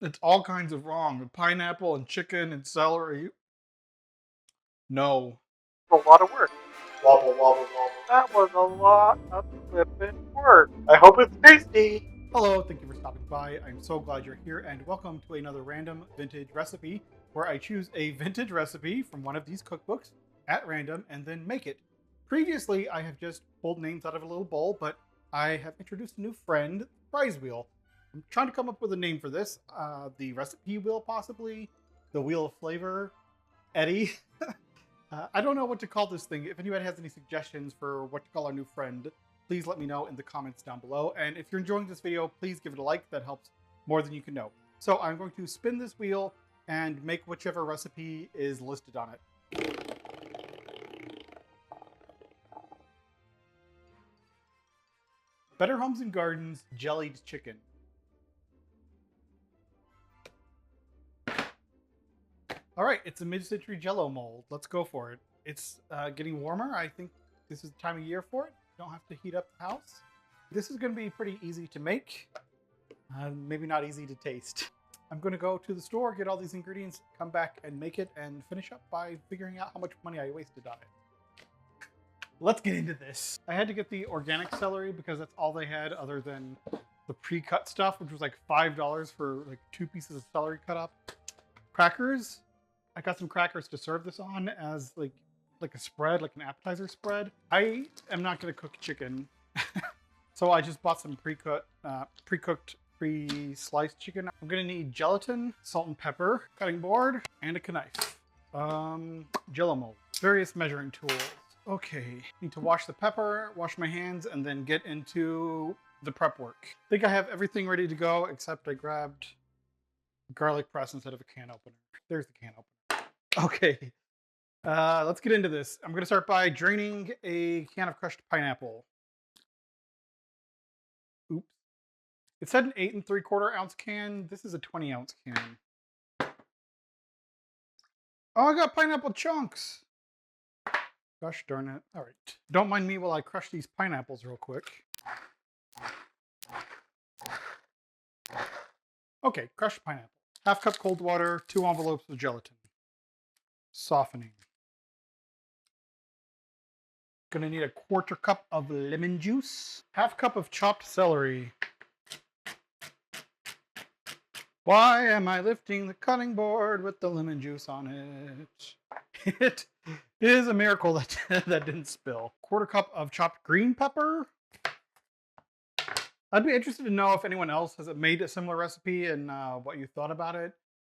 It's all kinds of wrong. With pineapple and chicken and celery. No. A lot of work. Wobble, wobble, wobble. That was a lot of flippin' work. I hope it's tasty. Hello, thank you for stopping by. I'm so glad you're here, and welcome to another random vintage recipe where I choose a vintage recipe from one of these cookbooks at random and then make it. Previously, I have just pulled names out of a little bowl, but I have introduced a new friend, Prize Wheel. I'm trying to come up with a name for this. The recipe wheel, possibly. The wheel of flavor. Eddie. I don't know what to call this thing. If anybody has any suggestions for what to call our new friend, please let me know in the comments down below. And if you're enjoying this video, please give it a like. That helps more than you can know. So I'm going to spin this wheel and make whichever recipe is listed on it. Better Homes and Gardens Jellied Chicken. All right, it's a mid-century Jello mold. Let's go for it. It's getting warmer. I think this is the time of year for it. You don't have to heat up the house. This is going to be pretty easy to make. Maybe not easy to taste. I'm going to go to the store, get all these ingredients, come back and make it, and finish up by figuring out how much money I wasted on it. Let's get into this. I had to get the organic celery because that's all they had other than the pre-cut stuff, which was like $5 for like 2 pieces of celery cut up. Crackers. I got some crackers to serve this on as like a spread, like an appetizer spread. I am not going to cook chicken, so I just bought some pre-cooked, pre-sliced chicken. I'm going to need gelatin, salt and pepper, cutting board, and a knife. Jello mold, various measuring tools. Okay, need to wash the pepper, wash my hands, and then get into the prep work. I think I have everything ready to go, except I grabbed garlic press instead of a can opener. There's the can opener. Okay, let's get into this. I'm going to start by draining a can of crushed pineapple. Oops. It said an 8 3/4 ounce can. This is a 20-ounce can. Oh, I got pineapple chunks. Gosh darn it. All right. Don't mind me while I crush these pineapples real quick. Okay, crushed pineapple. Half cup cold water, 2 envelopes of gelatin. Softening. Gonna need a 1/4 cup of lemon juice. Half cup of chopped celery. Why am I lifting the cutting board with the lemon juice on it? It is a miracle that that didn't spill. 1/4 cup of chopped green pepper. I'd be interested to know if anyone else has made a similar recipe and what you thought about it.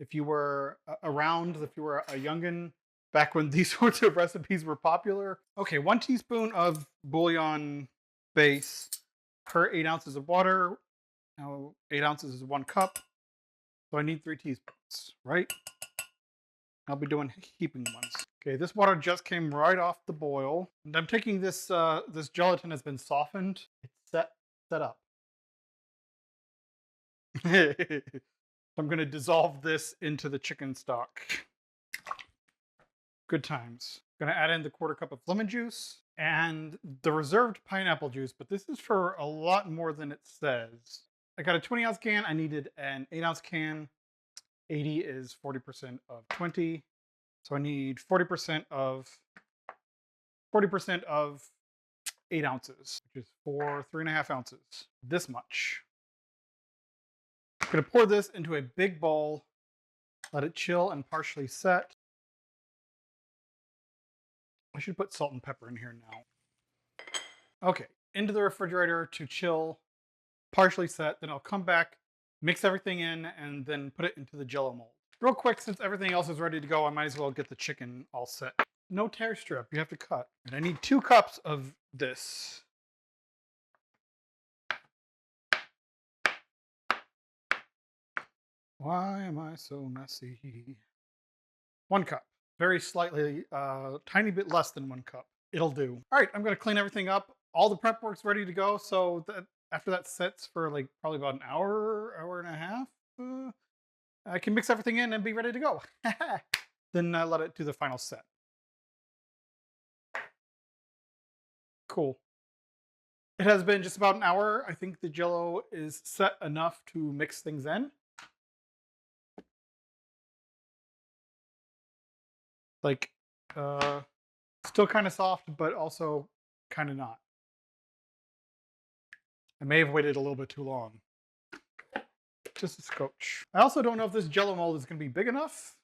If you were around, if you were a youngin' back when these sorts of recipes were popular. Okay, 1 teaspoon of bouillon base per 8 ounces of water. Now, 8 ounces is 1 cup. So I need 3 teaspoons, right? I'll be doing heaping ones. Okay, this water just came right off the boil. And I'm taking this, this gelatin has been softened. It's set up. I'm gonna dissolve this into the chicken stock. Good times. Gonna add in the 1/4 cup of lemon juice and the reserved pineapple juice, but this is for a lot more than it says. I got a 20-ounce can. I needed an 8-ounce can. 80 is 40% of 20. So I need 40% of 8 ounces, which is 3.5 ounces. This much. I'm gonna pour this into a big bowl, let it chill and partially set. I should put salt and pepper in here now. Okay, into the refrigerator to chill, partially set. Then I'll come back, mix everything in, and then put it into the Jello mold. Real quick, since everything else is ready to go, I might as well get the chicken all set. No tear strip, you have to cut. And I need 2 cups of this. Why am I so messy? 1 cup. Very slightly, tiny bit less than 1 cup. It'll do. All right, I'm gonna clean everything up. All the prep work's ready to go. So that after that sets for like probably about an hour and a half, I can mix everything in and be ready to go. Then let it do the final set. Cool. It has been just about an hour. I think the Jello is set enough to mix things in. Like, still kind of soft, but also kind of not. I may have waited a little bit too long. Just a scotch. I also don't know if this Jello mold is going to be big enough.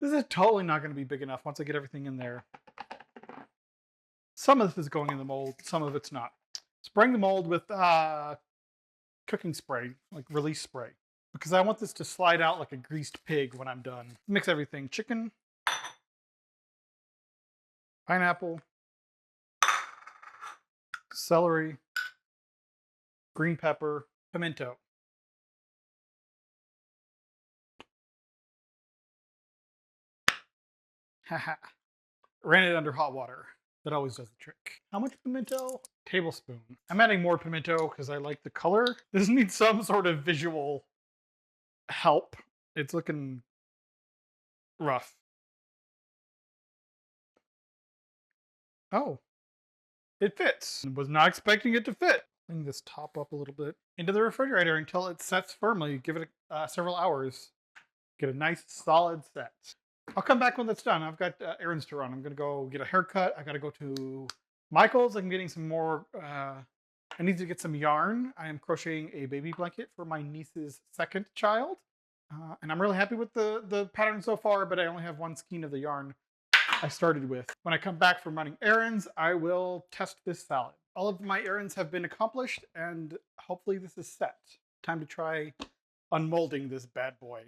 This is totally not going to be big enough once I get everything in there. Some of this is going in the mold, some of it's not. Spraying the mold with cooking spray, like release spray, because I want this to slide out like a greased pig when I'm done. Mix everything: chicken, pineapple, celery, green pepper, pimento. Haha. Ran it under hot water. That always does the trick. How much pimento? Tablespoon. I'm adding more pimento because I like the color. This needs some sort of visual help. It's looking rough. Oh, it fits. Was not expecting it to fit. Bring this top up a little bit into the refrigerator until it sets firmly. Give it several hours. Get a nice solid set. I'll come back when that's done. I've got errands to run. I'm gonna go get a haircut. I gotta go to Michael's. I'm getting some more. I need to get some yarn. I am crocheting a baby blanket for my niece's second child, and I'm really happy with the pattern so far. But I only have one skein of the yarn I started with. When I come back from running errands, I will test this salad. All of my errands have been accomplished, and hopefully this is set. Time to try unmolding this bad boy.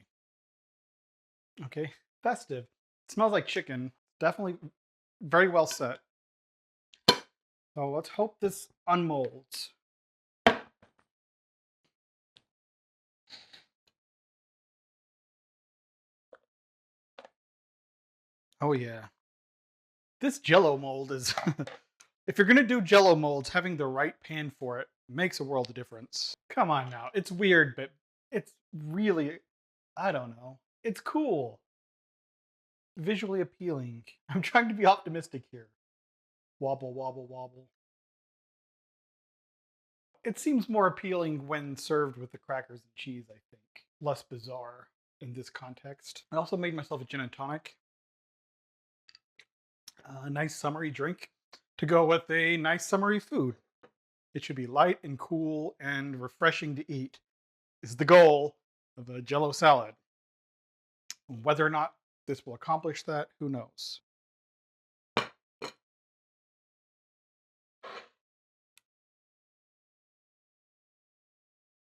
Okay, festive. It smells like chicken. Definitely very well set. So let's hope this unmolds. Oh yeah. This Jello mold is if you're gonna do Jello molds, having the right pan for it makes a world of difference. Come on now. It's weird, but it's really, I don't know. It's cool. Visually appealing. I'm trying to be optimistic here. Wobble, wobble, wobble. It seems more appealing when served with the crackers and cheese, I think. Less bizarre in this context. I also made myself a gin and tonic. A nice summery drink to go with a nice summery food. It should be light and cool and refreshing to eat is the goal of a Jello salad. Whether or not this will accomplish that, who knows?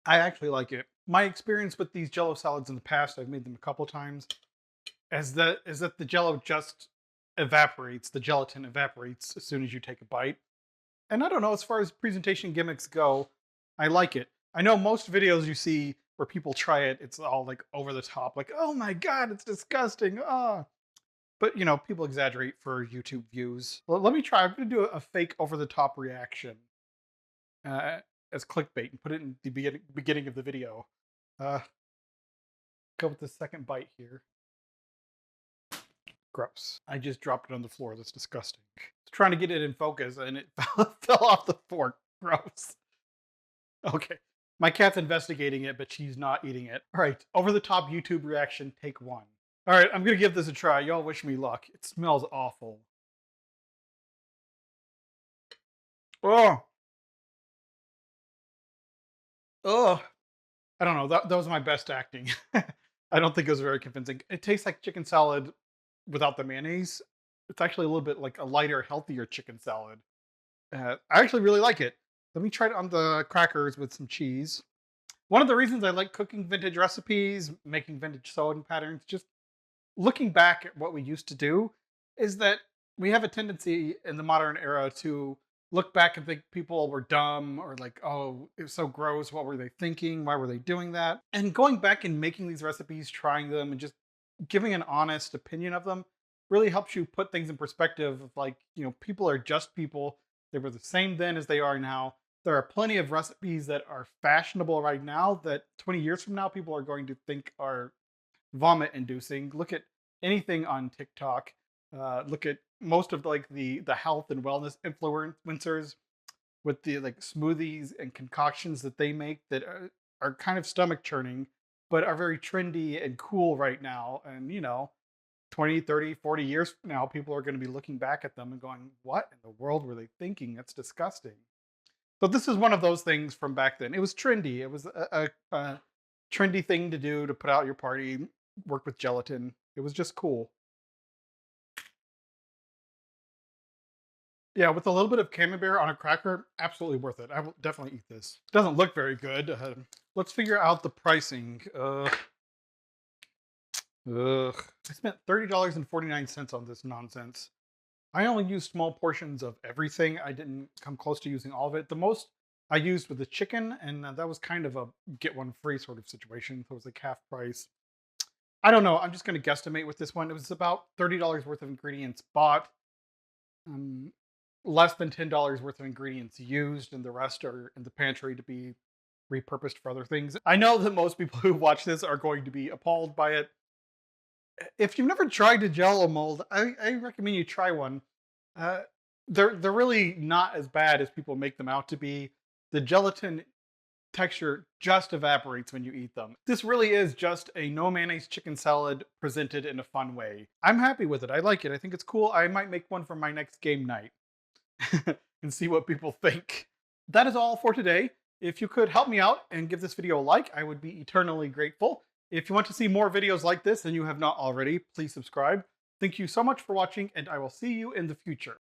I actually like it. My experience with these Jello salads in the past, I've made them a couple times, is that the Jello just evaporates. The gelatin evaporates as soon as you take a bite. And I don't know, as far as presentation gimmicks go, I like it. I know most videos you see where people try it, it's all like over the top, like, oh my god, it's disgusting. Ah. But you know, people exaggerate for YouTube views. Well, let me try. I'm gonna do a fake over the top reaction uh, as clickbait and put it in the beginning of the video. Uh, go with the second bite here. Gross. I just dropped it on the floor. That's disgusting. I was trying to get it in focus and it fell off the fork. Gross. Okay. My cat's investigating it, but she's not eating it. All right. Over the top YouTube reaction, take one. All right. I'm going to give this a try. Y'all wish me luck. It smells awful. Oh. Oh. I don't know. That was my best acting. I don't think it was very convincing. It tastes like chicken salad without the mayonnaise. It's actually a little bit like a lighter, healthier chicken salad. I actually really like it. Let me try it on the crackers with some cheese. One of the reasons I like cooking vintage recipes, making vintage sewing patterns, just looking back at what we used to do, is that we have a tendency in the modern era to look back and think people were dumb or like, oh, it was so gross. What were they thinking? Why were they doing that? And going back and making these recipes, trying them, and just giving an honest opinion of them really helps you put things in perspective of like, you know, people are just people. They were the same then as they are now. There are plenty of recipes that are fashionable right now that 20 years from now people are going to think are vomit inducing. Look at anything on TikTok. Look at most of like the health and wellness influencers with the like smoothies and concoctions that they make that are kind of stomach churning, but are very trendy and cool right now. And you know, 20, 30, 40 years from now, people are going to be looking back at them and going, what in the world were they thinking? That's disgusting. So this is one of those things from back then. It was trendy. It was a trendy thing to do, to put out your party, work with gelatin. It was just cool. Yeah, with a little bit of camembert on a cracker, absolutely worth it. I will definitely eat this. Doesn't look very good. Let's figure out the pricing. I spent $30.49 on this nonsense. I only used small portions of everything. I didn't come close to using all of it. The most I used was the chicken, and that was kind of a get one free sort of situation. So it was like half price. I don't know. I'm just going to guesstimate with this one. It was about $30 worth of ingredients bought. Less than $10 worth of ingredients used, and the rest are in the pantry to be repurposed for other things. I know that most people who watch this are going to be appalled by it. If you've never tried a Jello mold, I recommend you try one. They're really not as bad as people make them out to be. The gelatin texture just evaporates when you eat them. This really is just a no mayonnaise chicken salad presented in a fun way. I'm happy with it. I like it. I think it's cool. I might make one for my next game night and see what people think. That is all for today. If you could help me out and give this video a like, I would be eternally grateful. If you want to see more videos like this and you have not already, please subscribe. Thank you so much for watching, and I will see you in the future.